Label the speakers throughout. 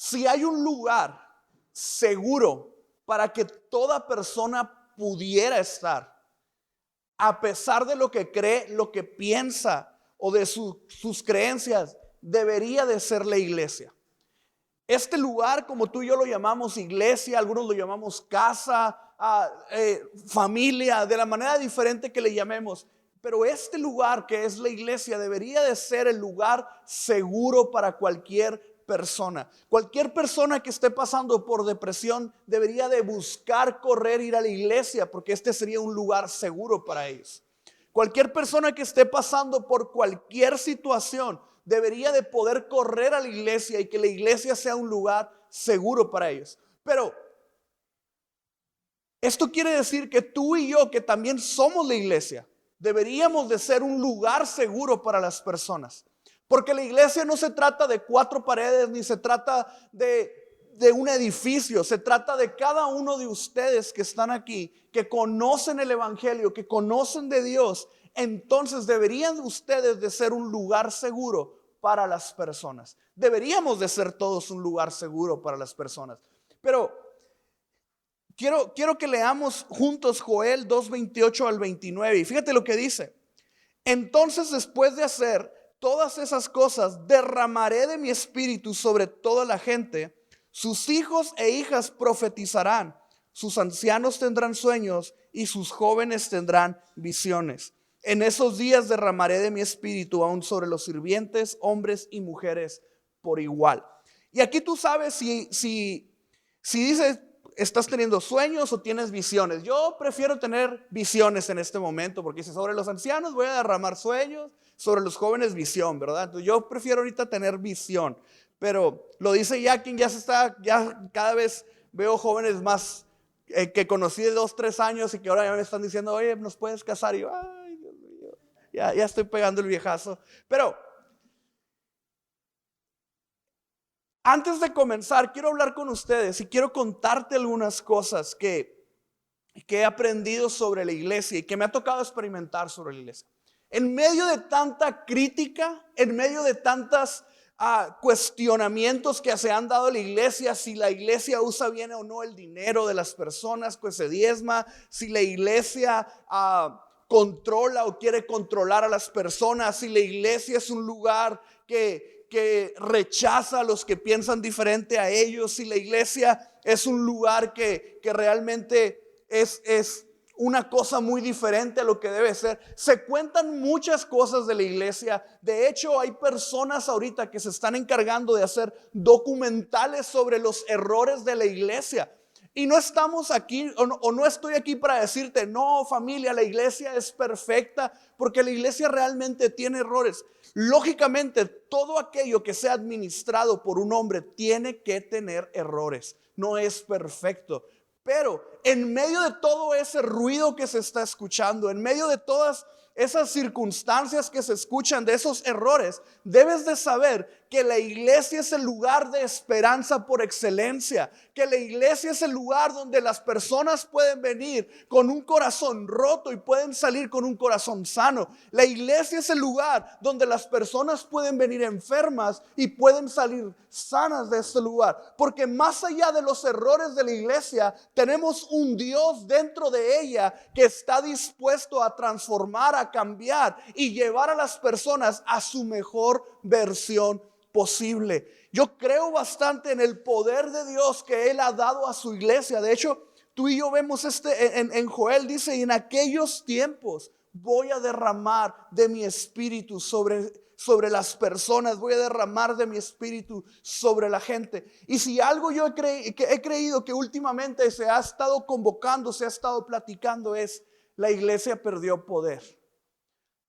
Speaker 1: Si hay un lugar seguro para que toda persona pudiera estar, a pesar de lo que cree, lo que piensa o de sus creencias, debería de ser la iglesia. Este lugar, como tú y yo lo llamamos iglesia, algunos lo llamamos casa, familia, de la manera diferente que le llamemos. Pero este lugar que es la iglesia debería de ser el lugar seguro para cualquier persona. Cualquier persona que esté pasando por depresión debería de buscar correr, ir a la iglesia, porque este sería un lugar seguro para ellos. Cualquier persona que esté pasando por cualquier situación debería de poder correr a la iglesia y que la iglesia sea un lugar seguro para ellos. Pero esto quiere decir que tú y yo, que también somos la iglesia, deberíamos de ser un lugar seguro para las personas. Porque la iglesia no se trata de 4 paredes, ni se trata de un edificio. Se trata de cada uno de ustedes que están aquí, que conocen el evangelio, que conocen de Dios. Entonces deberían ustedes de ser un lugar seguro para las personas. Deberíamos de ser todos un lugar seguro para las personas. Pero quiero que leamos juntos Joel 2:28 al 29. Y fíjate lo que dice. Entonces, después de hacer todas esas cosas, derramaré de mi espíritu sobre toda la gente. Sus hijos e hijas profetizarán, sus ancianos tendrán sueños y sus jóvenes tendrán visiones. En esos días derramaré de mi espíritu aún sobre los sirvientes, hombres y mujeres por igual. Y aquí tú sabes si dices, estás teniendo sueños o tienes visiones. Yo prefiero tener visiones en este momento, porque dice, sobre los ancianos voy a derramar sueños, sobre los jóvenes visión, ¿verdad? Entonces yo prefiero ahorita tener visión. Pero lo dice ya quien ya cada vez veo jóvenes más que conocí de 2-3 años y que ahora ya me están diciendo, oye, ¿nos puedes casar? Y yo, ay, Dios mío, ya estoy pegando el viejazo. Pero antes de comenzar, quiero hablar con ustedes y quiero contarte algunas cosas que he aprendido sobre la iglesia y que me ha tocado experimentar sobre la iglesia. En medio de tanta crítica, en medio de tantos cuestionamientos que se han dado a la iglesia, si la iglesia usa bien o no el dinero de las personas que se diezma, si la iglesia controla o quiere controlar a las personas, si la iglesia es un lugar que rechaza a los que piensan diferente a ellos, si la iglesia es un lugar que realmente es una cosa muy diferente a lo que debe ser. Se cuentan muchas cosas de la iglesia. De hecho, hay personas ahorita que se están encargando de hacer documentales sobre los errores de la iglesia. Y no estamos aquí, o no estoy aquí para decirte, no, familia, la iglesia es perfecta, porque la iglesia realmente tiene errores. Lógicamente, todo aquello que sea administrado por un hombre tiene que tener errores. No es perfecto. Pero en medio de todo ese ruido que se está escuchando, en medio de todas esas circunstancias que se escuchan, de esos errores, debes de saber que la iglesia es el lugar de esperanza por excelencia, que la iglesia es el lugar donde las personas pueden venir con un corazón roto y pueden salir con un corazón sano. La iglesia es el lugar donde las personas pueden venir enfermas y pueden salir sanas de este lugar, porque más allá de los errores de la iglesia, tenemos un Dios dentro de ella que está dispuesto a transformar, a cambiar y llevar a las personas a su mejor versión posible. Yo creo bastante en el poder de Dios que Él ha dado a su iglesia. De hecho, tú y yo vemos en Joel, dice, y en aquellos tiempos voy a derramar de mi espíritu sobre las personas, voy a derramar de mi espíritu sobre la gente. Y si algo yo he creído que últimamente se ha estado convocando, se ha estado platicando, es la iglesia perdió poder.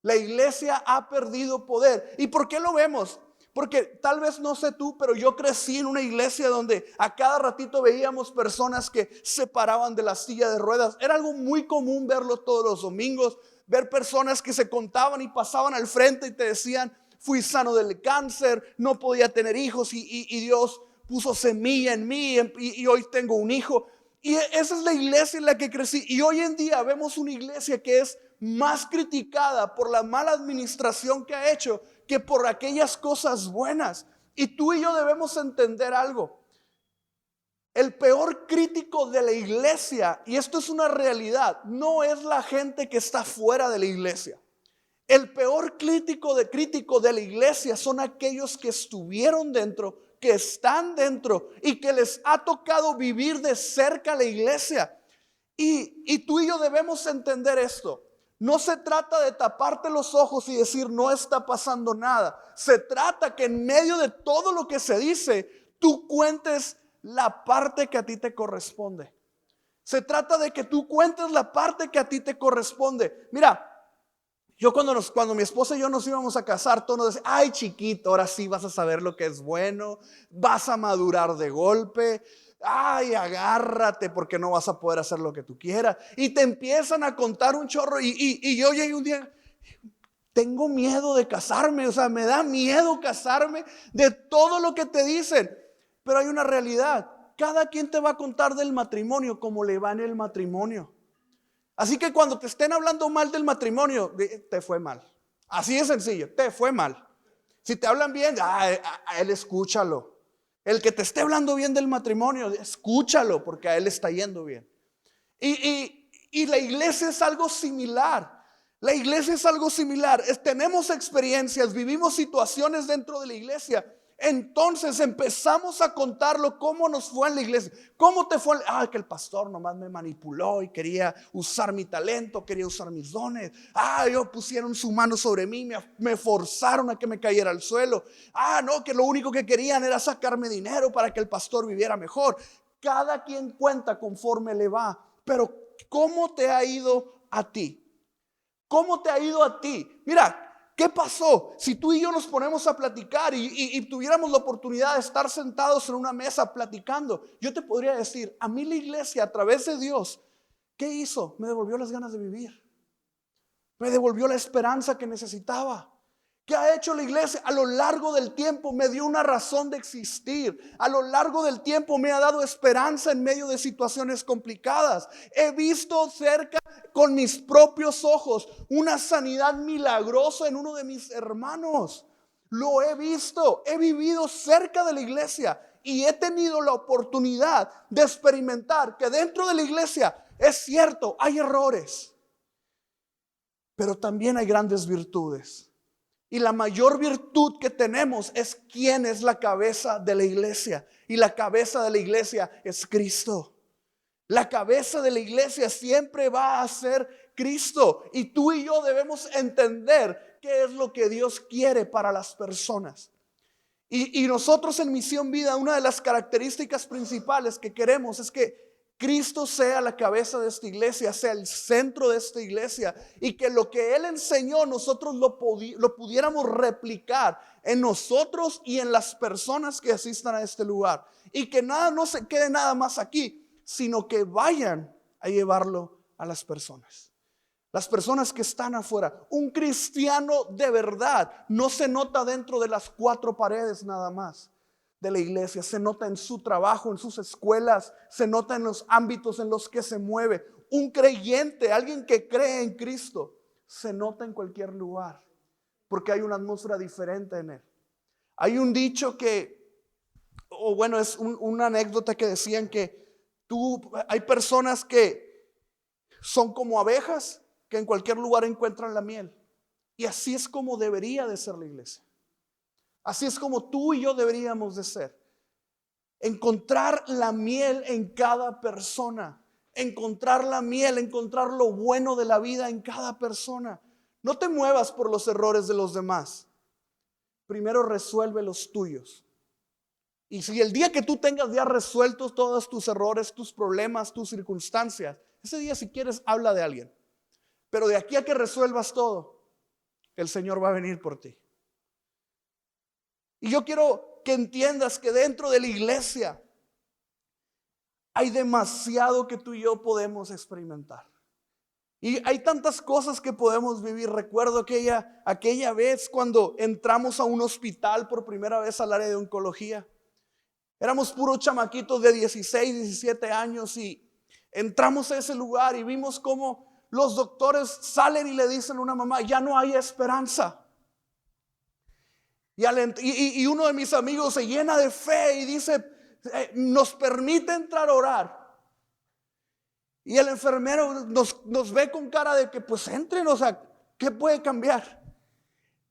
Speaker 1: La iglesia ha perdido poder. ¿Y por qué lo vemos? Porque tal vez no sé tú, pero yo crecí en una iglesia donde a cada ratito veíamos personas que se paraban de la silla de ruedas. Era algo muy común verlo todos los domingos, ver personas que se contaban y pasaban al frente y te decían, fui sano del cáncer, no podía tener hijos y Dios puso semilla en mí y hoy tengo un hijo. Y esa es la iglesia en la que crecí. Y hoy en día vemos una iglesia que es más criticada por la mala administración que ha hecho que por aquellas cosas buenas. Y tú y yo debemos entender algo. El peor crítico de la iglesia, y esto es una realidad, no es la gente que está fuera de la iglesia. El peor crítico de la iglesia son aquellos que estuvieron dentro, que están dentro y que les ha tocado vivir de cerca la iglesia. Y tú y yo debemos entender esto. No se trata de taparte los ojos y decir no está pasando nada. Se trata que en medio de todo lo que se dice, tú cuentes la parte que a ti te corresponde. Se trata de que tú cuentes la parte que a ti te corresponde. Mira, yo cuando mi esposa y yo nos íbamos a casar, todos nos decían, ay chiquito, ahora sí vas a saber lo que es bueno, vas a madurar de golpe, ay agárrate porque no vas a poder hacer lo que tú quieras. Y te empiezan a contar un chorro y yo llegué un día, tengo miedo de casarme, o sea, me da miedo casarme de todo lo que te dicen. Pero hay una realidad, cada quien te va a contar del matrimonio como le va en el matrimonio. Así que cuando te estén hablando mal del matrimonio, te fue mal. Así de sencillo, te fue mal. Si te hablan bien, a él escúchalo. El que te esté hablando bien del matrimonio, escúchalo porque a él está yendo bien. Y la iglesia es algo similar. La iglesia es algo similar. Tenemos experiencias, vivimos situaciones dentro de la iglesia. Entonces empezamos a contarlo cómo nos fue en la iglesia. ¿Cómo te fue? Que el pastor nomás me manipuló y quería usar mi talento, quería usar mis dones. Yo pusieron su mano sobre mí, me forzaron a que me cayera al suelo. No, que lo único que querían era sacarme dinero para que el pastor viviera mejor. Cada quien cuenta conforme le va. Pero ¿cómo te ha ido a ti? ¿Cómo te ha ido a ti? Mira, ¿qué pasó? Si tú y yo nos ponemos a platicar y tuviéramos la oportunidad de estar sentados en una mesa platicando, yo te podría decir, a mí la iglesia a través de Dios, ¿qué hizo? Me devolvió las ganas de vivir. Me devolvió la esperanza que necesitaba. ¿Qué ha hecho la iglesia? A lo largo del tiempo me dio una razón de existir. A lo largo del tiempo me ha dado esperanza en medio de situaciones complicadas. He visto cerca con mis propios ojos una sanidad milagrosa en uno de mis hermanos. Lo he visto, he vivido cerca de la iglesia y he tenido la oportunidad de experimentar que dentro de la iglesia es cierto, hay errores, pero también hay grandes virtudes. Y la mayor virtud que tenemos es quién es la cabeza de la iglesia. Y la cabeza de la iglesia es Cristo. La cabeza de la iglesia siempre va a ser Cristo. Y tú y yo debemos entender qué es lo que Dios quiere para las personas. Y nosotros en Misión Vida, una de las características principales que queremos es que Cristo sea la cabeza de esta iglesia, sea el centro de esta iglesia, y que lo que Él enseñó nosotros lo pudiéramos replicar en nosotros y en las personas que asistan a este lugar, y que nada no se quede nada más aquí, sino que vayan a llevarlo a las personas que están afuera. Un cristiano de verdad no se nota dentro de las cuatro paredes nada más de la iglesia, se nota en su trabajo, en sus escuelas, se nota en los ámbitos en los que se mueve. Un creyente, alguien que cree en Cristo, se nota en cualquier lugar, porque hay una atmósfera diferente en él. Hay un dicho es una anécdota que decían que hay personas que son como abejas que en cualquier lugar encuentran la miel, y así es como debería de ser la iglesia. Así es como tú y yo deberíamos de ser. Encontrar la miel en cada persona. Encontrar la miel, encontrar lo bueno de la vida en cada persona. No te muevas por los errores de los demás. Primero resuelve los tuyos. Y si el día que tú tengas ya resueltos todos tus errores, tus problemas, tus circunstancias, ese día si quieres habla de alguien. Pero de aquí a que resuelvas todo, el Señor va a venir por ti. Y yo quiero que entiendas que dentro de la iglesia hay demasiado que tú y yo podemos experimentar. Y hay tantas cosas que podemos vivir. Recuerdo aquella vez cuando entramos a un hospital por primera vez al área de oncología. Éramos puros chamaquitos de 16, 17 años y entramos a ese lugar y vimos cómo los doctores salen y le dicen a una mamá, ya no hay esperanza. Y uno de mis amigos se llena de fe y dice, nos permite entrar a orar. Y el enfermero nos ve con cara de que pues entren, o sea, ¿qué puede cambiar?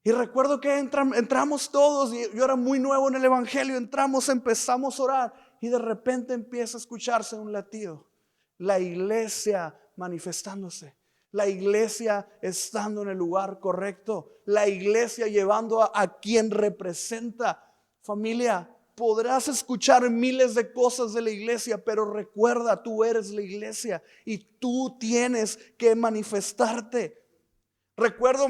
Speaker 1: Y recuerdo que entramos todos, y yo era muy nuevo en el evangelio, empezamos a orar y de repente empieza a escucharse un latido. La iglesia manifestándose, la iglesia estando en el lugar correcto, la iglesia llevando a quien representa. Familia, podrás escuchar miles de cosas de la iglesia, pero recuerda, tú eres la iglesia y tú tienes que manifestarte. Recuerdo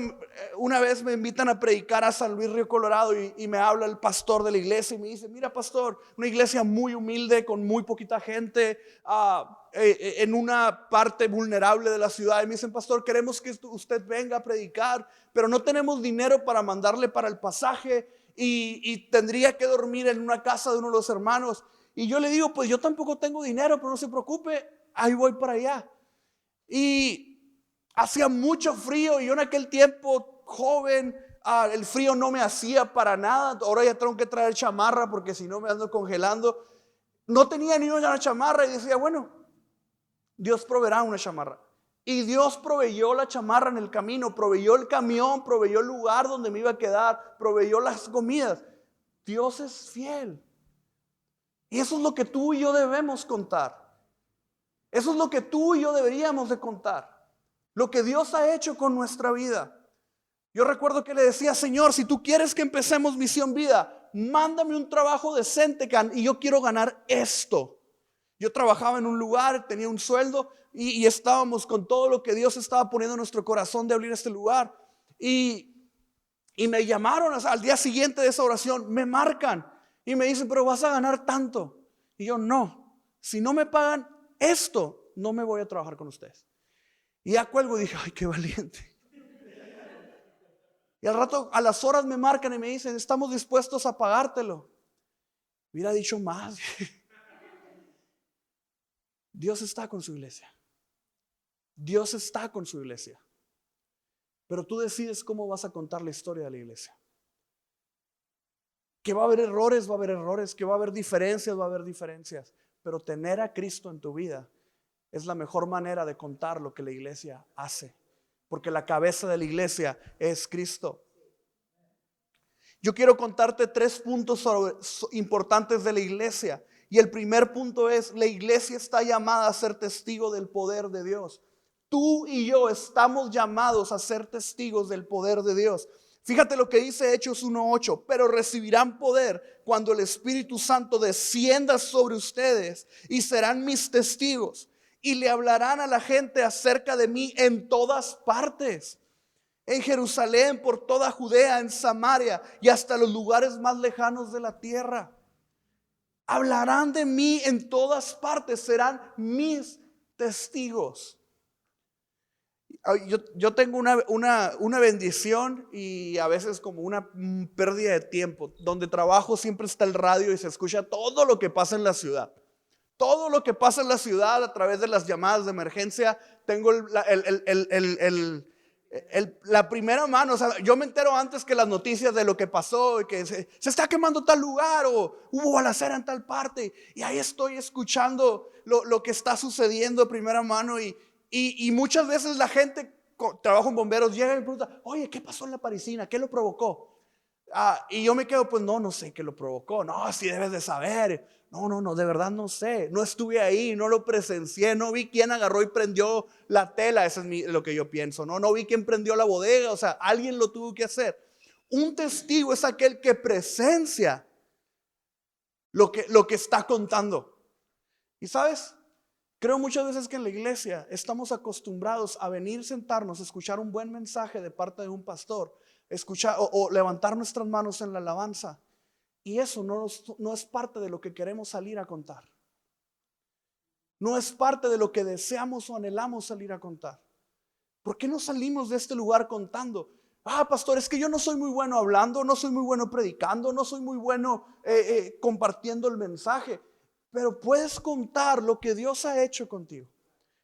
Speaker 1: una vez me invitan a predicar a San Luis Río Colorado y me habla el pastor de la iglesia y me dice: mira, pastor, una iglesia muy humilde con muy poquita gente, en una parte vulnerable de la ciudad. Y me dicen: pastor, queremos que usted venga a predicar, pero no tenemos dinero para mandarle para el pasaje y tendría que dormir en una casa de uno de los hermanos. Y yo le digo: pues yo tampoco tengo dinero, pero no se preocupe, ahí voy para allá. Y hacía mucho frío y yo en aquel tiempo joven, el frío no me hacía para nada. Ahora ya tengo que traer chamarra porque si no me ando congelando. No tenía ni una chamarra y decía: bueno, Dios proveerá una chamarra. Y Dios proveyó la chamarra en el camino, proveyó el camión, proveyó el lugar donde me iba a quedar, proveyó las comidas. Dios es fiel. Y eso es lo que tú y yo debemos contar. Eso es lo que tú y yo deberíamos de contar. Lo que Dios ha hecho con nuestra vida. Yo recuerdo que le decía: Señor, si tú quieres que empecemos Misión Vida, mándame un trabajo decente y yo quiero ganar esto. Yo trabajaba en un lugar, tenía un sueldo y estábamos con todo lo que Dios estaba poniendo en nuestro corazón de abrir este lugar. Y me llamaron al día siguiente de esa oración, me marcan y me dicen: pero vas a ganar tanto. Y yo: no, si no me pagan esto, no me voy a trabajar con ustedes. Y ya cuelgo y dije: ay, qué valiente. Y al rato, a las horas me marcan y me dicen: estamos dispuestos a pagártelo. Hubiera dicho más. Dios está con su iglesia. Dios está con su iglesia. Pero tú decides cómo vas a contar la historia de la iglesia. Que va a haber errores, va a haber errores. Que va a haber diferencias, va a haber diferencias. Pero tener a Cristo en tu vida es la mejor manera de contar lo que la iglesia hace. Porque la cabeza de la iglesia es Cristo. Yo quiero contarte 3 puntos importantes de la iglesia. Y el primer punto es: la iglesia está llamada a ser testigo del poder de Dios. Tú y yo estamos llamados a ser testigos del poder de Dios. Fíjate lo que dice Hechos 1:8: pero recibirán poder cuando el Espíritu Santo descienda sobre ustedes y serán mis testigos. Y le hablarán a la gente acerca de mí en todas partes. En Jerusalén, por toda Judea, en Samaria y hasta los lugares más lejanos de la tierra. Hablarán de mí en todas partes, serán mis testigos. Yo tengo una bendición y a veces como una pérdida de tiempo. Donde trabajo siempre está el radio y se escucha todo lo que pasa en la ciudad. Todo lo que pasa en la ciudad a través de las llamadas de emergencia. Tengo la primera mano. O sea, yo me entero antes que las noticias de lo que pasó, que se está quemando tal lugar o hubo balacera en tal parte. Y ahí estoy escuchando lo que está sucediendo de primera mano. Y muchas veces la gente, trabajo en bomberos, llega y me pregunta: oye, ¿qué pasó en la Parisina? ¿Qué lo provocó? Y yo me quedo: pues no sé qué lo provocó. No, sí debes de saber. No, de verdad no sé. No estuve ahí, no lo presencié. No vi quién agarró y prendió la tela. Eso es lo que yo pienso. No vi quién prendió la bodega. O sea, alguien lo tuvo que hacer. Un testigo es aquel que presencia lo que está contando. Y sabes, creo muchas veces que en la iglesia estamos acostumbrados a venir, sentarnos, escuchar un buen mensaje de parte de un pastor, escuchar o levantar nuestras manos en la alabanza. Y eso no es parte de lo que queremos salir a contar. No es parte de lo que deseamos o anhelamos salir a contar. ¿Por qué no salimos de este lugar contando? Pastor, es que yo no soy muy bueno hablando, no soy muy bueno predicando, no soy muy bueno compartiendo el mensaje. Pero puedes contar lo que Dios ha hecho contigo.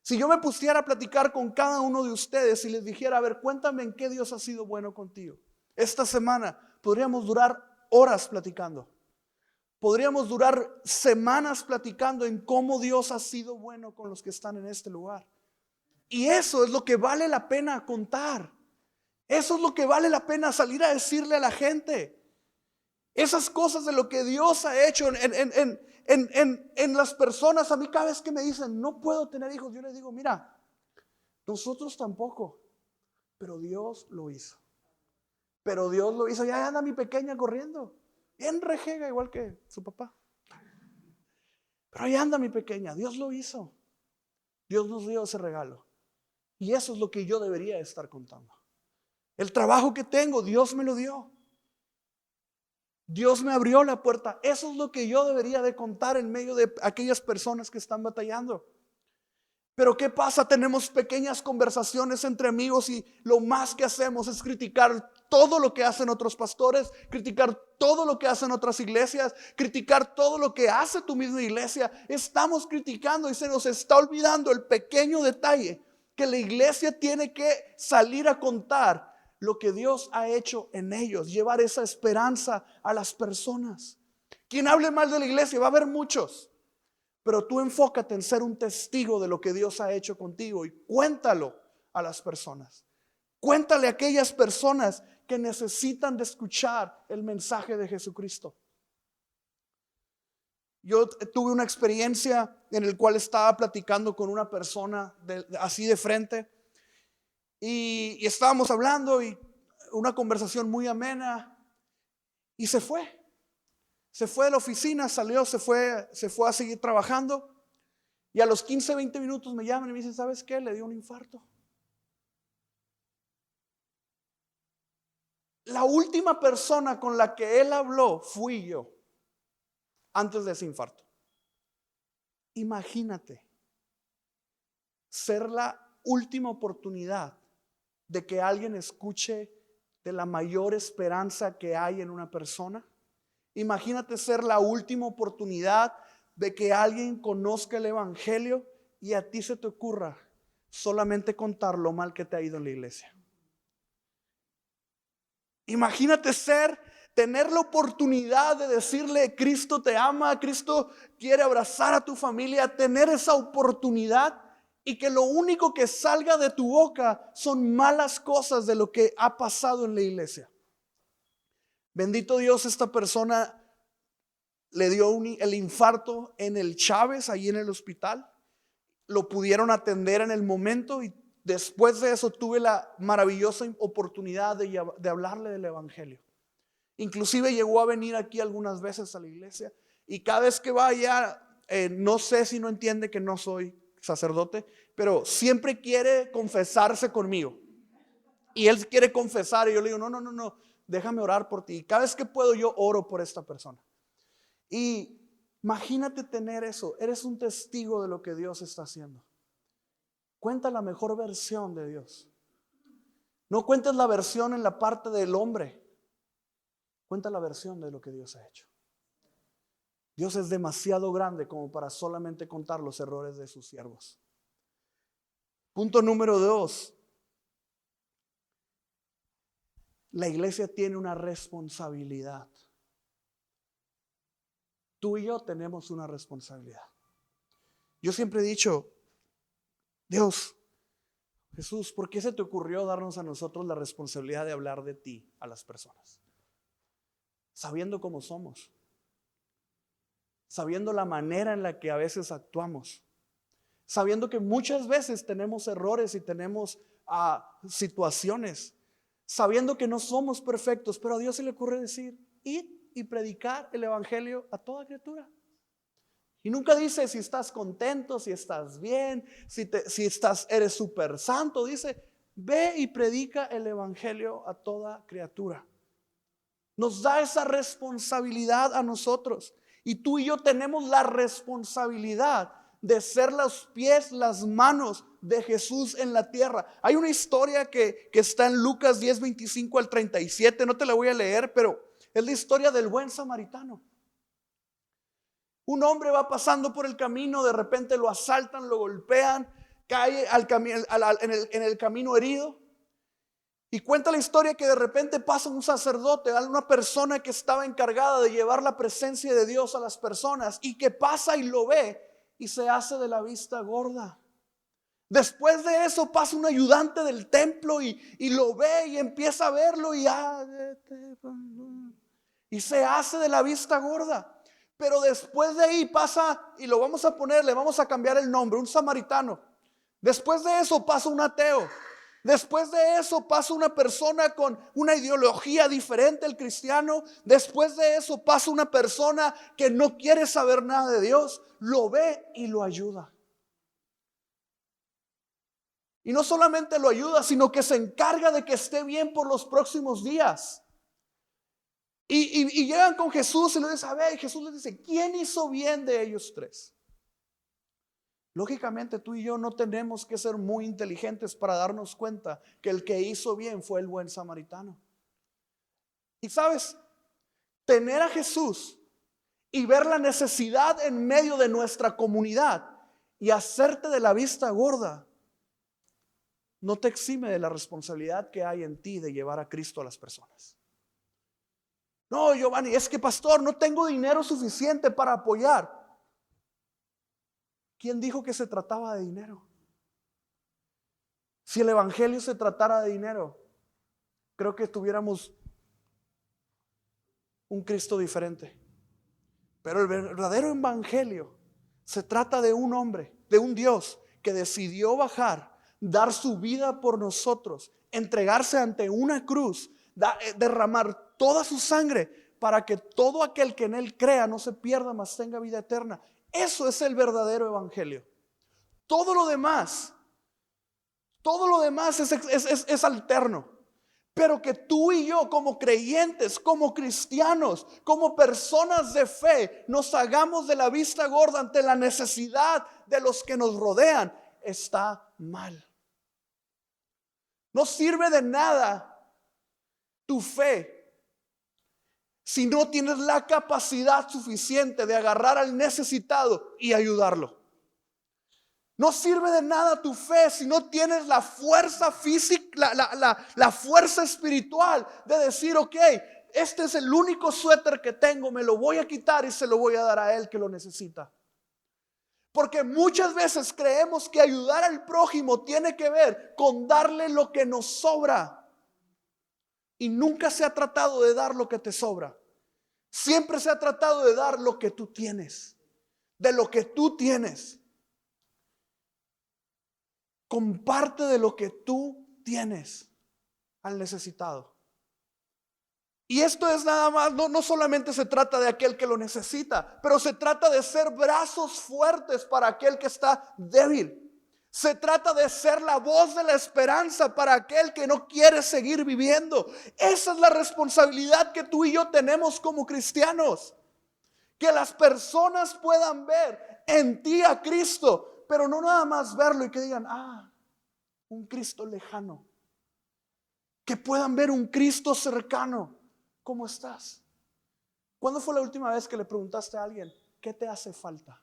Speaker 1: Si yo me pusiera a platicar con cada uno de ustedes y les dijera: a ver, cuéntame en qué Dios ha sido bueno contigo. Esta semana podríamos durar horas platicando. Podríamos durar semanas platicando en cómo Dios ha sido bueno con los que están en este lugar. Y eso es lo que vale la pena contar. Eso es lo que vale la pena salir a decirle a la gente. Esas cosas de lo que Dios ha hecho en las personas. A mí cada vez que me dicen, no puedo tener hijos, yo les digo, mira, nosotros tampoco, pero Dios lo hizo. Pero Dios lo hizo. Ya anda mi pequeña corriendo, bien rejega igual que su papá. Pero ahí anda mi pequeña, Dios lo hizo. Dios nos dio ese regalo. Y eso es lo que yo debería estar contando. El trabajo que tengo, Dios me lo dio. Dios me abrió la puerta. Eso es lo que yo debería de contar en medio de aquellas personas que están batallando. Pero ¿qué pasa? Tenemos pequeñas conversaciones entre amigos y lo más que hacemos es criticar todo lo que hacen otros pastores, criticar todo lo que hacen otras iglesias, criticar todo lo que hace tu misma iglesia. Estamos criticando y se nos está olvidando el pequeño detalle que la iglesia tiene que salir a contar lo que Dios ha hecho en ellos, llevar esa esperanza a las personas. Quien hable mal de la iglesia, va a haber muchos. Pero tú enfócate en ser un testigo de lo que Dios ha hecho contigo y cuéntalo a las personas. Cuéntale a aquellas personas que necesitan de escuchar el mensaje de Jesucristo. Yo tuve una experiencia en la cual estaba platicando con una persona así de frente y estábamos hablando y una conversación muy amena y se fue. Se fue de la oficina, salió, se fue a seguir trabajando. Y a los 15, 20 minutos me llaman y me dicen, ¿sabes qué? Le dio un infarto. La última persona con la que él habló fui yo, antes de ese infarto. Imagínate ser la última oportunidad de que alguien escuche de la mayor esperanza que hay en una persona. Imagínate ser la última oportunidad de que alguien conozca el evangelio y a ti se te ocurra solamente contar lo mal que te ha ido en la iglesia. Imagínate tener la oportunidad de decirle, Cristo te ama, Cristo quiere abrazar a tu familia, tener esa oportunidad y que lo único que salga de tu boca son malas cosas de lo que ha pasado en la iglesia. Bendito Dios, esta persona le dio el infarto en el Chávez, ahí en el hospital. Lo pudieron atender en el momento y después de eso tuve la maravillosa oportunidad de hablarle del evangelio. Inclusive llegó a venir aquí algunas veces a la iglesia y cada vez que vaya, no sé si no entiende que no soy sacerdote, pero siempre quiere confesarse conmigo. Y él quiere confesar y yo le digo, no, déjame orar por ti. Y cada vez que puedo yo oro por esta persona. Y imagínate tener eso. Eres un testigo de lo que Dios está haciendo. Cuenta la mejor versión de Dios. No cuentes la versión en la parte del hombre. Cuenta la versión de lo que Dios ha hecho. Dios es demasiado grande como para solamente contar los errores de sus siervos. Punto número 2. La iglesia tiene una responsabilidad. Tú y yo tenemos una responsabilidad. Yo siempre he dicho, Dios, Jesús, ¿por qué se te ocurrió darnos a nosotros la responsabilidad de hablar de ti a las personas? Sabiendo cómo somos, sabiendo la manera en la que a veces actuamos, sabiendo que muchas veces tenemos errores y tenemos situaciones, sabiendo que no somos perfectos, pero a Dios se le ocurre decir, id y predicar el evangelio a toda criatura. Y nunca dice si estás contento, si estás bien, si eres súper santo. Dice, ve y predica el evangelio a toda criatura. Nos da esa responsabilidad a nosotros. Y tú y yo tenemos la responsabilidad de ser los pies, las manos de Jesús en la tierra. Hay una historia que está en Lucas 10, 25 al 37. No te la voy a leer, pero es la historia del buen samaritano. Un hombre va pasando por el camino, de repente lo asaltan, lo golpean, cae en el camino herido. Y cuenta la historia que de repente pasa un sacerdote, una persona que estaba encargada de llevar la presencia de Dios a las personas, y que pasa y lo ve y se hace de la vista gorda. Después de eso pasa un ayudante del templo y lo ve y empieza a verlo y se hace de la vista gorda. Pero después de ahí pasa, y lo vamos a poner, le vamos a cambiar el nombre, un samaritano. Después de eso pasa un ateo. Después de eso pasa una persona con una ideología diferente al cristiano. Después de eso pasa una persona que no quiere saber nada de Dios. Lo ve y lo ayuda. Y no solamente lo ayuda, sino que se encarga de que esté bien por los próximos días. Y llegan con Jesús y le dicen, a ver, Jesús les dice, ¿quién hizo bien de ellos tres? Lógicamente tú y yo no tenemos que ser muy inteligentes para darnos cuenta que el que hizo bien fue el buen samaritano. Y sabes, tener a Jesús y ver la necesidad en medio de nuestra comunidad y hacerte de la vista gorda no te exime de la responsabilidad que hay en ti de llevar a Cristo a las personas. No, Giovanni, es que pastor, no tengo dinero suficiente para apoyar. ¿Quién dijo que se trataba de dinero? Si el evangelio se tratara de dinero, creo que tuviéramos un Cristo diferente. Pero el verdadero evangelio se trata de un hombre, de un Dios que decidió bajar, dar su vida por nosotros, entregarse ante una cruz, derramar toda su sangre para que todo aquel que en él crea no se pierda, mas tenga vida eterna. Eso es el verdadero evangelio. Todo lo demás es alterno. Pero que tú y yo, como creyentes, como cristianos, como personas de fe, nos hagamos de la vista gorda ante la necesidad de los que nos rodean, está mal. No sirve de nada tu fe si no tienes la capacidad suficiente de agarrar al necesitado y ayudarlo. No sirve de nada tu fe si no tienes la fuerza física, la fuerza espiritual de decir, ok, este es el único suéter que tengo, me lo voy a quitar y se lo voy a dar a él que lo necesita. Porque muchas veces creemos que ayudar al prójimo tiene que ver con darle lo que nos sobra. Y nunca se ha tratado de dar lo que te sobra. Siempre se ha tratado de dar lo que tú tienes. De lo que tú tienes. Comparte de lo que tú tienes al necesitado. Y esto es nada más, no solamente se trata de aquel que lo necesita, pero se trata de ser brazos fuertes para aquel que está débil. Se trata de ser la voz de la esperanza para aquel que no quiere seguir viviendo. Esa es la responsabilidad que tú y yo tenemos como cristianos. Que las personas puedan ver en ti a Cristo, pero no nada más verlo y que digan, un Cristo lejano. Que puedan ver un Cristo cercano. ¿Cómo estás? ¿Cuándo fue la última vez que le preguntaste a alguien, ¿qué te hace falta?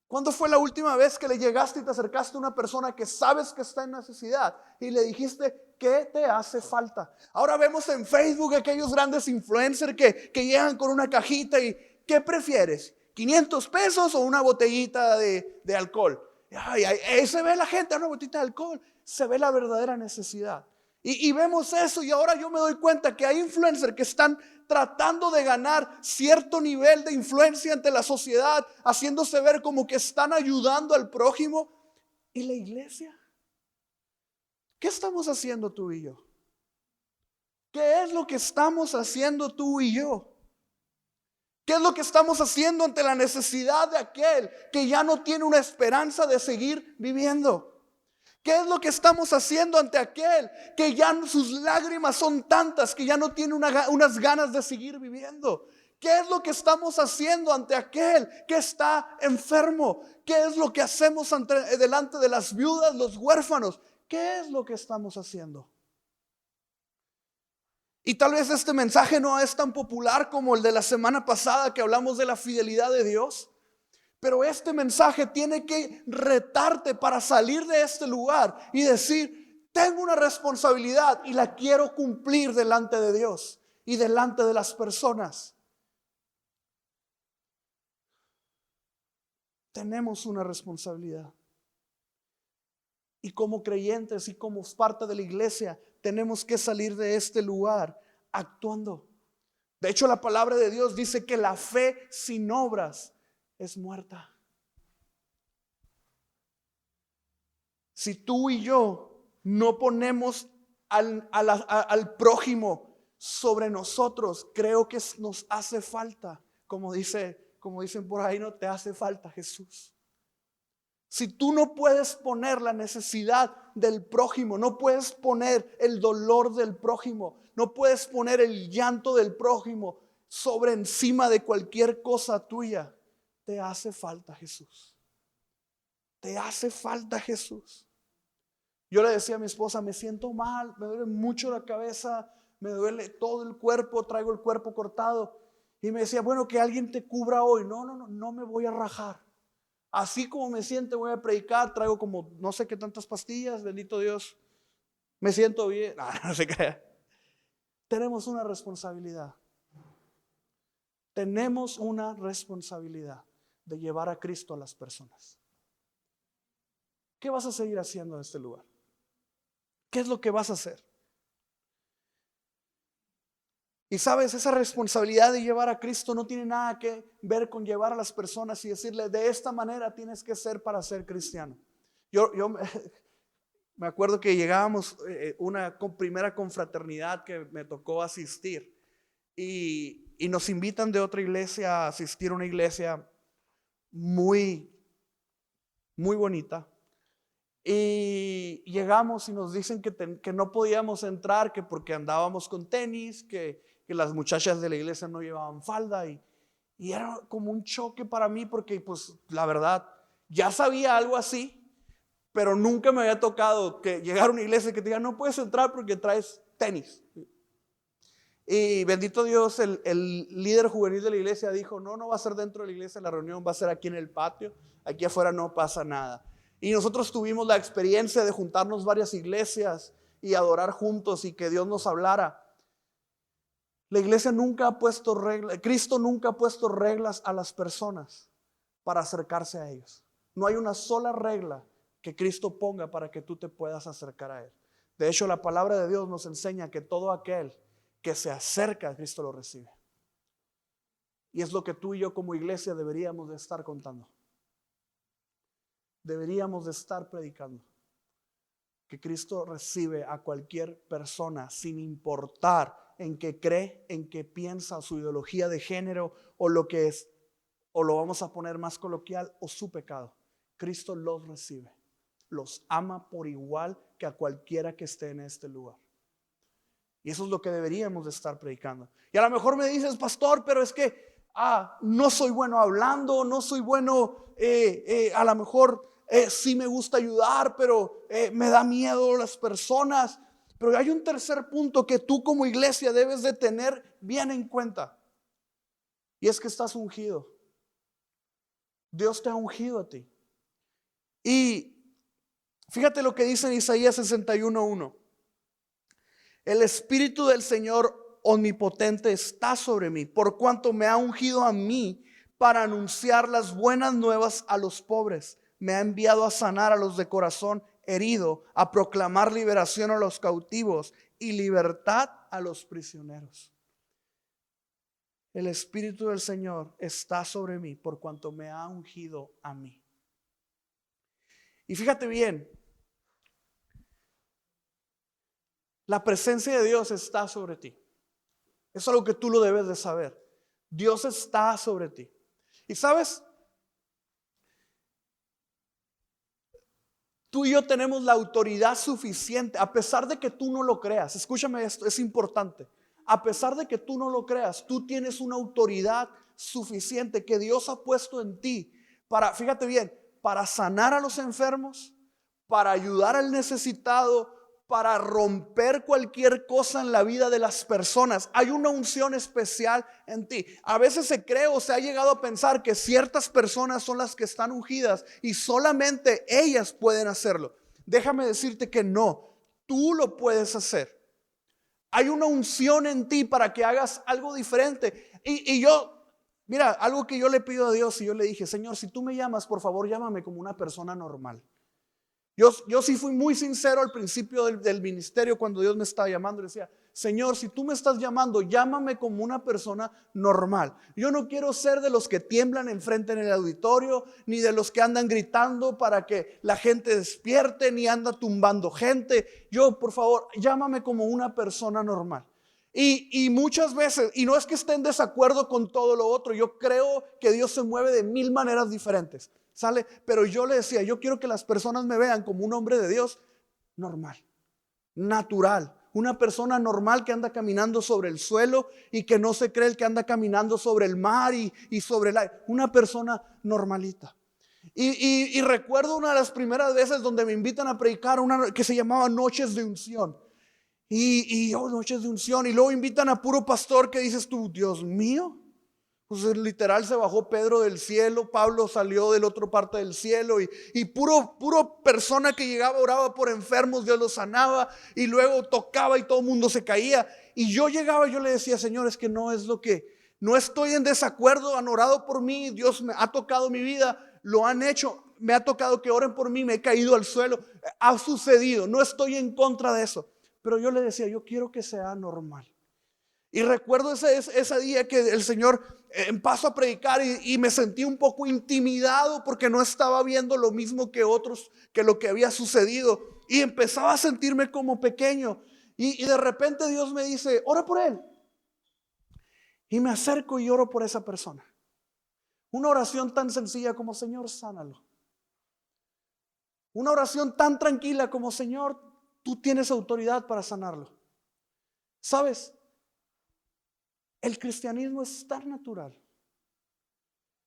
Speaker 1: ¿Cuándo fue la última vez que le llegaste y te acercaste a una persona que sabes que está en necesidad y le dijiste, ¿qué te hace falta? Ahora vemos en Facebook aquellos grandes influencers que llegan con una cajita y ¿qué prefieres? ¿500 pesos o una botellita de alcohol? Ahí se ve la gente, una botellita de alcohol, se ve la verdadera necesidad. Y vemos eso, y ahora yo me doy cuenta que hay influencers que están tratando de ganar cierto nivel de influencia ante la sociedad, haciéndose ver como que están ayudando al prójimo. ¿Y la iglesia? ¿Qué estamos haciendo tú y yo? ¿Qué es lo que estamos haciendo tú y yo? ¿Qué es lo que estamos haciendo ante la necesidad de aquel que ya no tiene una esperanza de seguir viviendo? ¿Qué es lo que estamos haciendo ante aquel que ya sus lágrimas son tantas que ya no tiene unas ganas de seguir viviendo? ¿Qué es lo que estamos haciendo ante aquel que está enfermo? ¿Qué es lo que hacemos delante de las viudas, los huérfanos? ¿Qué es lo que estamos haciendo? Y tal vez este mensaje no es tan popular como el de la semana pasada que hablamos de la fidelidad de Dios. Pero este mensaje tiene que retarte para salir de este lugar y decir, Tengo una responsabilidad y la quiero cumplir delante de Dios y delante de las personas. Tenemos una responsabilidad. Y como creyentes y como parte de la iglesia, tenemos que salir de este lugar actuando. De hecho, la palabra de Dios dice que la fe sin obras es muerta. Si tú y yo no ponemos al prójimo sobre nosotros, creo que nos hace falta, como dicen por ahí, no te hace falta Jesús. Si tú no puedes poner la necesidad del prójimo, no puedes poner el dolor del prójimo, no puedes poner el llanto del prójimo sobre encima de cualquier cosa tuya, te hace falta Jesús. Te hace falta Jesús. Yo le decía a mi esposa, me siento mal, me duele mucho la cabeza, me duele todo el cuerpo, traigo el cuerpo cortado. Y me decía, bueno, que alguien te cubra hoy. No me voy a rajar. Así como me siento, voy a predicar, traigo como no sé qué tantas pastillas, bendito Dios, me siento bien. No se crea. Tenemos una responsabilidad. Tenemos una responsabilidad de llevar a Cristo a las personas. ¿Qué vas a seguir haciendo en este lugar? ¿Qué es lo que vas a hacer? Y sabes, esa responsabilidad de llevar a Cristo no tiene nada que ver con llevar a las personas y decirle, de esta manera tienes que ser para ser cristiano. Yo me acuerdo que llegábamos una primera confraternidad que me tocó asistir y nos invitan de otra iglesia a asistir a una iglesia muy, muy bonita. Y llegamos y nos dicen que no podíamos entrar, que porque andábamos con tenis, que las muchachas de la iglesia no llevaban falda y era como un choque para mí porque pues la verdad ya sabía algo así, pero nunca me había tocado que llegara a una iglesia que te diga no puedes entrar porque traes tenis. Y bendito Dios, el líder juvenil de la iglesia dijo no va a ser dentro de la iglesia, la reunión va a ser aquí en el patio, aquí afuera no pasa nada. Y nosotros tuvimos la experiencia de juntarnos varias iglesias y adorar juntos y que Dios nos hablara. La iglesia nunca ha puesto reglas, Cristo nunca ha puesto reglas a las personas para acercarse a ellos. No hay una sola regla que Cristo ponga para que tú te puedas acercar a Él. De hecho, la palabra de Dios nos enseña que todo aquel que se acerca a Cristo lo recibe. Y es lo que tú y yo como iglesia deberíamos de estar contando. Deberíamos de estar predicando que Cristo recibe a cualquier persona sin importar en qué cree, en qué piensa, su ideología de género o lo que es, o lo vamos a poner más coloquial, o su pecado. Cristo los recibe, los ama por igual que a cualquiera que esté en este lugar. Y eso es lo que deberíamos de estar predicando. Y a lo mejor me dices, pastor, pero es que no soy bueno hablando, no soy bueno, a lo mejor sí me gusta ayudar, pero me da miedo las personas. Pero hay un tercer punto que tú como iglesia debes de tener bien en cuenta. Y es que estás ungido. Dios te ha ungido a ti. Y fíjate lo que dice en Isaías 61:1. El Espíritu del Señor omnipotente está sobre mí, por cuanto me ha ungido a mí para anunciar las buenas nuevas a los pobres. Me ha enviado a sanar a los de corazón herido, a proclamar liberación a los cautivos y libertad a los prisioneros. El Espíritu del Señor está sobre mí por cuanto me ha ungido a mí. Y fíjate bien, la presencia de Dios está sobre ti. Es algo que tú lo debes de saber. Dios está sobre ti. Y sabes, tú y yo tenemos la autoridad suficiente, a pesar de que tú no lo creas. Escúchame esto, es importante. A pesar de que tú no lo creas, tú tienes una autoridad suficiente que Dios ha puesto en ti para, fíjate bien, para sanar a los enfermos, para ayudar al necesitado, para romper cualquier cosa en la vida de las personas. Hay una unción especial en ti. A veces se cree o se ha llegado a pensar que ciertas personas son las que están ungidas y solamente ellas pueden hacerlo. Déjame decirte que no. tú lo puedes hacer. Hay una unción en ti para que hagas algo diferente. Y yo, mira, algo que yo le pido a Dios, y yo le dije: Señor, si tú me llamas, por favor, llámame como una persona normal. Yo sí fui muy sincero al principio del ministerio cuando Dios me estaba llamando. Le decía: Señor, si tú me estás llamando, llámame como una persona normal. Yo no quiero ser de los que tiemblan enfrente en el auditorio, ni de los que andan gritando para que la gente despierte, ni anda tumbando gente. Yo, por favor, llámame como una persona normal. Y muchas veces, y no es que esté en desacuerdo con todo lo otro, yo creo que Dios se mueve de 1000 maneras diferentes, ¿sale? Pero yo le decía: yo quiero que las personas me vean como un hombre de Dios normal, natural, una persona normal que anda caminando sobre el suelo y que no se cree el que anda caminando sobre el mar y sobre el aire, una persona normalita. Y recuerdo una de las primeras veces donde me invitan a predicar, una que se llamaba Noches de Unción. Noches de unción, y luego invitan a puro pastor que dices tú: Dios mío, pues literal se bajó Pedro del cielo, Pablo salió de la otra parte del cielo, y puro persona que llegaba, oraba por enfermos, Dios los sanaba, y luego tocaba y todo el mundo se caía. Y yo llegaba y yo le decía: Señor, es que no es lo que, no estoy en desacuerdo, han orado por mí, Dios me ha tocado mi vida, lo han hecho, me ha tocado que oren por mí, me he caído al suelo, ha sucedido, no estoy en contra de eso. Pero yo le decía: yo quiero que sea normal. Y recuerdo ese día que el Señor empezó a predicar y me sentí un poco intimidado porque no estaba viendo lo mismo que otros, que lo que había sucedido. Y empezaba a sentirme como pequeño. Y de repente Dios me dice: ora por él. Y me acerco y oro por esa persona. Una oración tan sencilla como: Señor, sánalo. Una oración tan tranquila como: Señor, tú tienes autoridad para sanarlo. ¿Sabes? El cristianismo es tan natural.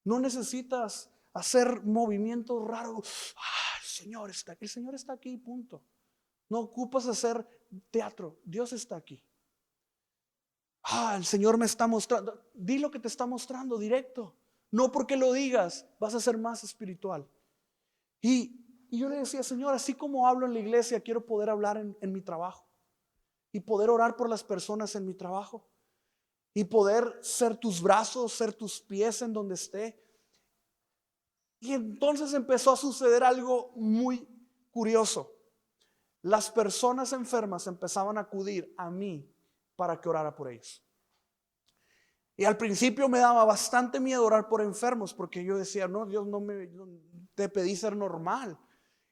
Speaker 1: No necesitas hacer movimientos raros. El Señor está aquí, punto. No ocupas hacer teatro. Dios está aquí. El Señor me está mostrando. Di lo que te está mostrando directo. No porque lo digas vas a ser más espiritual. Y yo le decía: Señor, así como hablo en la iglesia, quiero poder hablar en mi trabajo y poder orar por las personas en mi trabajo y poder ser tus brazos, ser tus pies en donde esté. Y entonces empezó a suceder algo muy curioso. Las personas enfermas empezaban a acudir a mí para que orara por ellos. Y al principio me daba bastante miedo orar por enfermos, porque yo decía: no, Dios, no te pedí ser normal.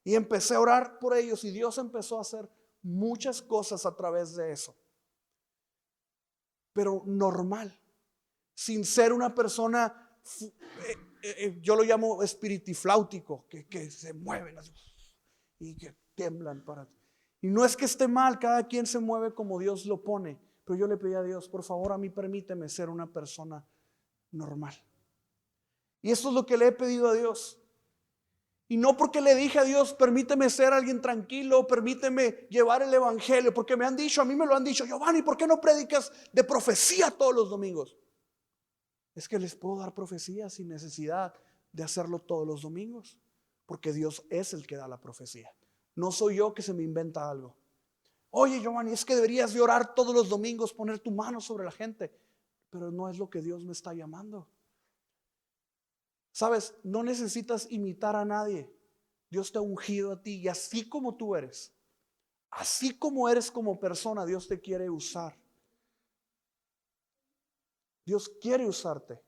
Speaker 1: Y empecé a orar por ellos, y Dios empezó a hacer muchas cosas a través de eso. Pero normal, sin ser una persona, yo lo llamo espiritifláutico, que se mueven así, y que tiemblan para. Y no es que esté mal, cada quien se mueve como Dios lo pone. Pero yo le pedí a Dios: por favor, a mí permíteme ser una persona normal. Y esto es lo que le he pedido a Dios. Y no porque le dije a Dios: permíteme ser alguien tranquilo, permíteme llevar el evangelio, porque me han dicho, a mí me lo han dicho: Giovanni, ¿por qué no predicas de profecía todos los domingos? Es que les puedo dar profecía sin necesidad de hacerlo todos los domingos, porque Dios es el que da la profecía. No soy yo que se me inventa algo. Oye, Giovanni, es que deberías de orar todos los domingos, poner tu mano sobre la gente. Pero no es lo que Dios me está llamando. Sabes, no necesitas imitar a nadie. Dios te ha ungido a ti, y así como tú eres, así como eres como persona, Dios te quiere usar. Dios quiere usarte.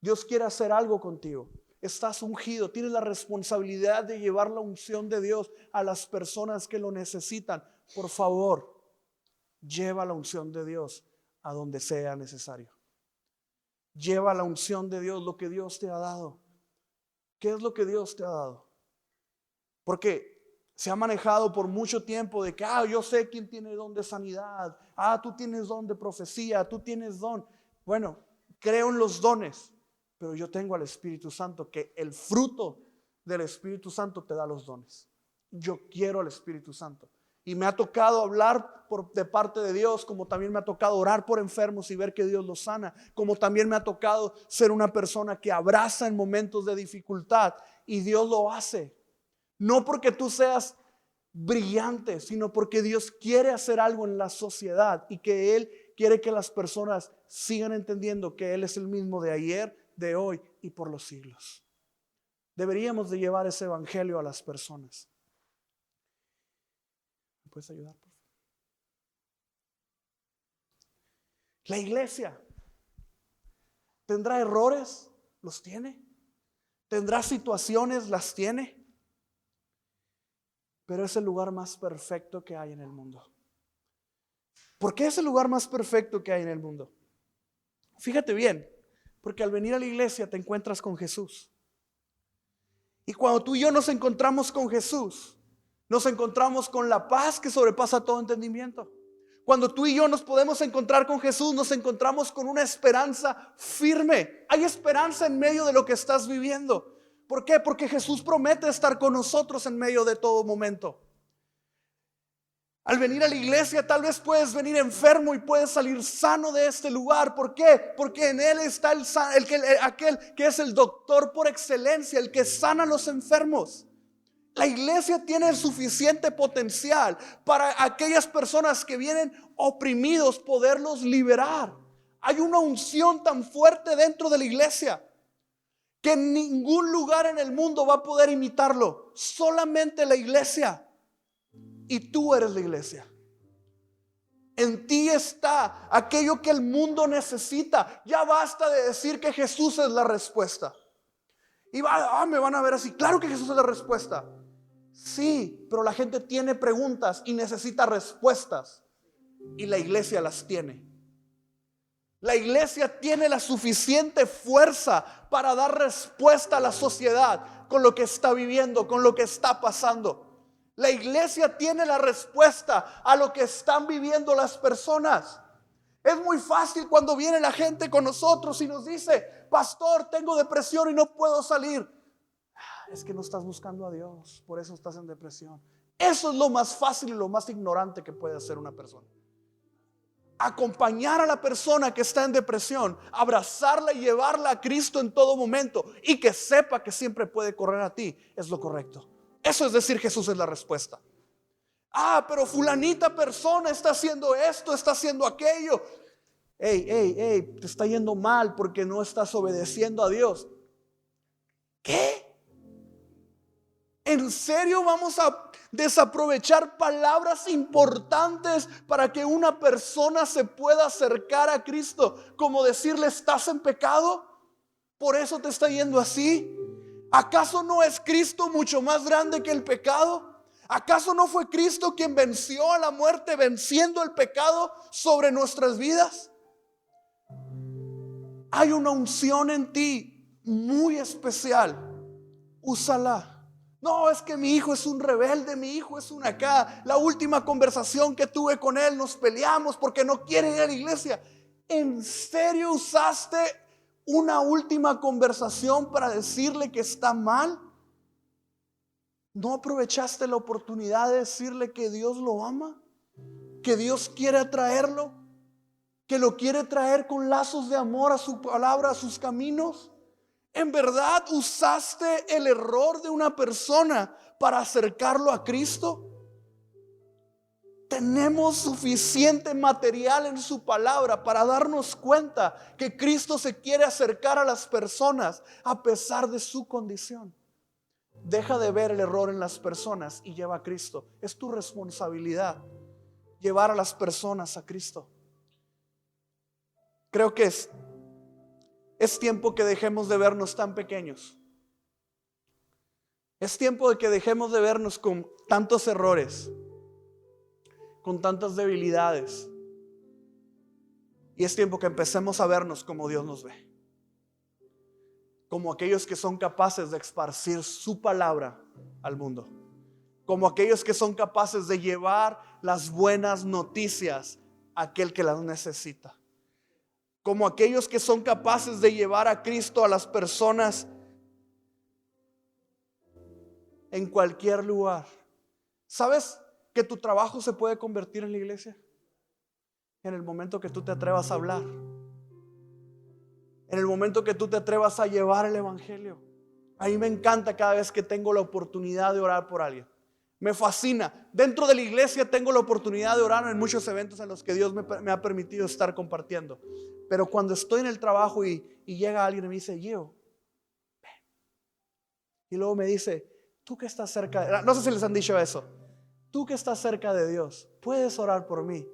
Speaker 1: Dios quiere hacer algo contigo. Estás ungido, tienes la responsabilidad de llevar la unción de Dios a las personas que lo necesitan. Por favor, lleva la unción de Dios a donde sea necesario. Lleva la unción de Dios, lo que Dios te ha dado. ¿Qué es lo que Dios te ha dado? Porque se ha manejado por mucho tiempo de que yo sé quién tiene don de sanidad. Tú tienes don de profecía, tú tienes don. Bueno, creo en los dones, pero yo tengo al Espíritu Santo, que el fruto del Espíritu Santo te da los dones. Yo quiero al Espíritu Santo. Y me ha tocado hablar de parte de Dios, como también me ha tocado orar por enfermos y ver que Dios los sana, como también me ha tocado ser una persona que abraza en momentos de dificultad, y Dios lo hace. No porque tú seas brillante, sino porque Dios quiere hacer algo en la sociedad y que Él quiere que las personas sigan entendiendo que Él es el mismo de ayer, de hoy y por los siglos. Deberíamos de llevar ese evangelio a las personas. ¿Me puedes ayudar, por favor? La iglesia tendrá errores, los tiene. Tendrá situaciones, las tiene. Pero es el lugar más perfecto que hay en el mundo. ¿Por qué es el lugar más perfecto que hay en el mundo? Fíjate bien, porque al venir a la iglesia te encuentras con Jesús. Y cuando tú y yo nos encontramos con Jesús, nos encontramos con la paz que sobrepasa todo entendimiento. Cuando tú y yo nos podemos encontrar con Jesús, nos encontramos con una esperanza firme. Hay esperanza en medio de lo que estás viviendo. ¿Por qué? Porque Jesús promete estar con nosotros en medio de todo momento. Al venir a la iglesia tal vez puedes venir enfermo y puedes salir sano de este lugar. ¿Por qué? Porque en Él está aquel que es el doctor por excelencia, el que sana a los enfermos. La iglesia tiene el suficiente potencial para aquellas personas que vienen oprimidos poderlos liberar. Hay una unción tan fuerte dentro de la iglesia que ningún lugar en el mundo va a poder imitarlo. Solamente la iglesia. Y tú eres la iglesia. En ti está aquello que el mundo necesita. Ya basta de decir que Jesús es la respuesta. Y me van a ver así. Claro que Jesús es la respuesta. Sí, pero la gente tiene preguntas y necesita respuestas. Y la iglesia las tiene. La iglesia tiene la suficiente fuerza para dar respuesta a la sociedad con lo que está viviendo, con lo que está pasando. La iglesia tiene la respuesta a lo que están viviendo las personas. Es muy fácil cuando viene la gente con nosotros y nos dice: pastor, tengo depresión y no puedo salir. Es que no estás buscando a Dios, por eso estás en depresión. Eso es lo más fácil y lo más ignorante que puede hacer una persona. Acompañar a la persona que está en depresión, abrazarla y llevarla a Cristo en todo momento y que sepa que siempre puede correr a ti, es lo correcto. Eso es decir, Jesús es la respuesta. Pero fulanita persona está haciendo esto, está haciendo aquello. Te está yendo mal porque no estás obedeciendo a Dios. ¿Qué? ¿En serio vamos a desaprovechar palabras importantes para que una persona se pueda acercar a Cristo? Como decirle: ¿estás en pecado? ¿Por eso te está yendo así? ¿Acaso no es Cristo mucho más grande que el pecado? ¿Acaso no fue Cristo quien venció a la muerte, venciendo el pecado sobre nuestras vidas? Hay una unción en ti muy especial. Úsala. No, es que mi hijo es un rebelde, mi hijo es un acá. La última conversación que tuve con él, nos peleamos porque no quiere ir a la iglesia. ¿En serio usaste una última conversación para decirle que está mal? ¿No aprovechaste la oportunidad de decirle que Dios lo ama? ¿Que Dios quiere atraerlo? ¿Que lo quiere traer con lazos de amor a su palabra, a sus caminos? ¿En verdad usaste el error de una persona para acercarlo a Cristo? Tenemos suficiente material en su palabra para darnos cuenta que Cristo se quiere acercar a las personas a pesar de su condición. Deja de ver el error en las personas y lleva a Cristo. Es tu responsabilidad llevar a las personas a Cristo. Creo que es tiempo que dejemos de vernos tan pequeños. Es tiempo de que dejemos de vernos con tantos errores, con tantas debilidades. Y es tiempo que empecemos a vernos como Dios nos ve. Como aquellos que son capaces de esparcir su palabra al mundo. Como aquellos que son capaces de llevar las buenas noticias a aquel que las necesita. Como aquellos que son capaces de llevar a Cristo a las personas en cualquier lugar. ¿Sabes que tu trabajo se puede convertir en la iglesia? En el momento que tú te atrevas a hablar. En el momento que tú te atrevas a llevar el evangelio. A mí me encanta cada vez que tengo la oportunidad de orar por alguien. Me fascina. Dentro de la iglesia tengo la oportunidad de orar en muchos eventos en los que Dios me ha permitido estar compartiendo. Pero cuando estoy en el trabajo y llega alguien y me dice, Gio, ven. Y luego me dice, tú que estás cerca, no sé si les han dicho eso, tú que estás cerca de Dios, puedes orar por mí.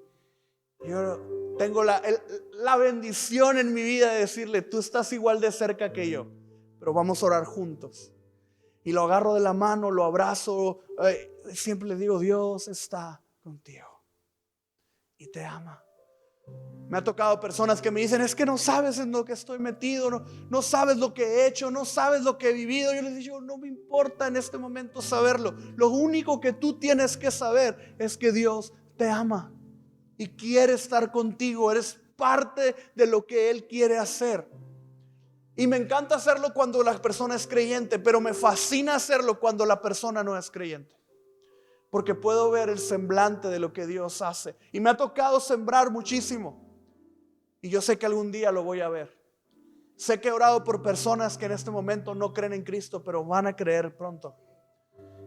Speaker 1: Yo tengo la bendición en mi vida de decirle, tú estás igual de cerca que yo, pero vamos a orar juntos. Y lo agarro de la mano, lo abrazo, siempre le digo, Dios está contigo y te ama. Me ha tocado personas que me dicen, es que no sabes en lo que estoy metido, no sabes lo que he hecho, no sabes lo que he vivido. Yo les digo, no me importa en este momento saberlo. Lo único que tú tienes que saber es que Dios te ama y quiere estar contigo. Eres parte de lo que Él quiere hacer. Y me encanta hacerlo cuando la persona es creyente, pero me fascina hacerlo cuando la persona no es creyente. Porque puedo ver el semblante de lo que Dios hace. Y me ha tocado sembrar muchísimo. Y yo sé que algún día lo voy a ver. Sé que he orado por personas que en este momento no creen en Cristo, pero van a creer pronto.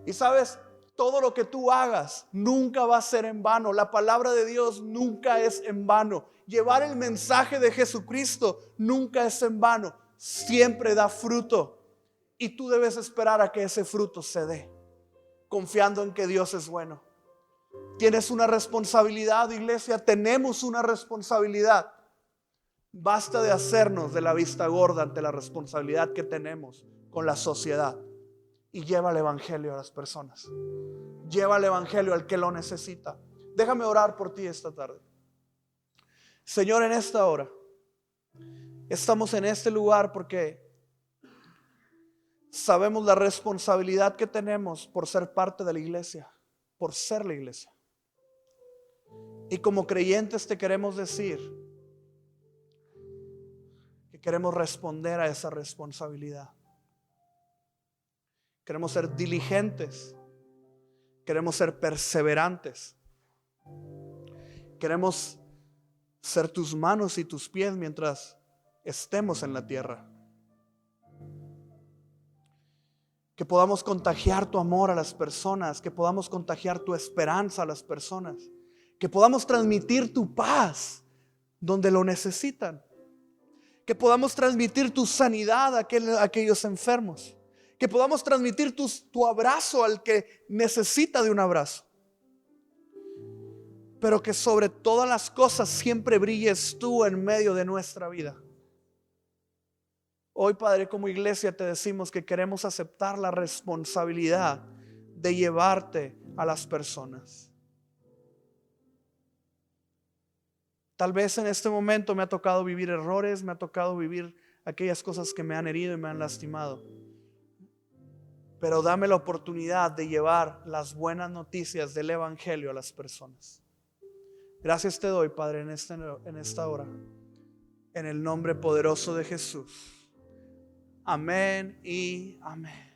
Speaker 1: Y sabes, todo lo que tú hagas nunca va a ser en vano. La palabra de Dios nunca es en vano. Llevar el mensaje de Jesucristo nunca es en vano. Siempre da fruto. Y tú debes esperar a que ese fruto se dé, confiando en que Dios es bueno. Tienes una responsabilidad, iglesia. Tenemos una responsabilidad. Basta de hacernos de la vista gorda ante la responsabilidad que tenemos con la sociedad. Y lleva el evangelio a las personas. Lleva el evangelio al que lo necesita. Déjame orar por ti esta tarde. Señor, en esta hora estamos en este lugar porque sabemos la responsabilidad que tenemos por ser parte de la iglesia, por ser la iglesia. Y como creyentes te queremos decir que queremos responder a esa responsabilidad. Queremos ser diligentes. Queremos ser perseverantes. Queremos ser tus manos y tus pies mientras estemos en la tierra. Que podamos contagiar tu amor a las personas. Que podamos contagiar tu esperanza a las personas. Que podamos transmitir tu paz donde lo necesitan. Que podamos transmitir tu sanidad a aquellos enfermos. Que podamos transmitir tu abrazo al que necesita de un abrazo. Pero que sobre todas las cosas siempre brilles tú en medio de nuestra vida. Hoy, Padre, como iglesia te decimos que queremos aceptar la responsabilidad de llevarte a las personas. Tal vez en este momento me ha tocado vivir errores, me ha tocado vivir aquellas cosas que me han herido y me han lastimado. Pero dame la oportunidad de llevar las buenas noticias del evangelio a las personas. Gracias te doy, Padre, en esta hora. En el nombre poderoso de Jesús. Amén y amén.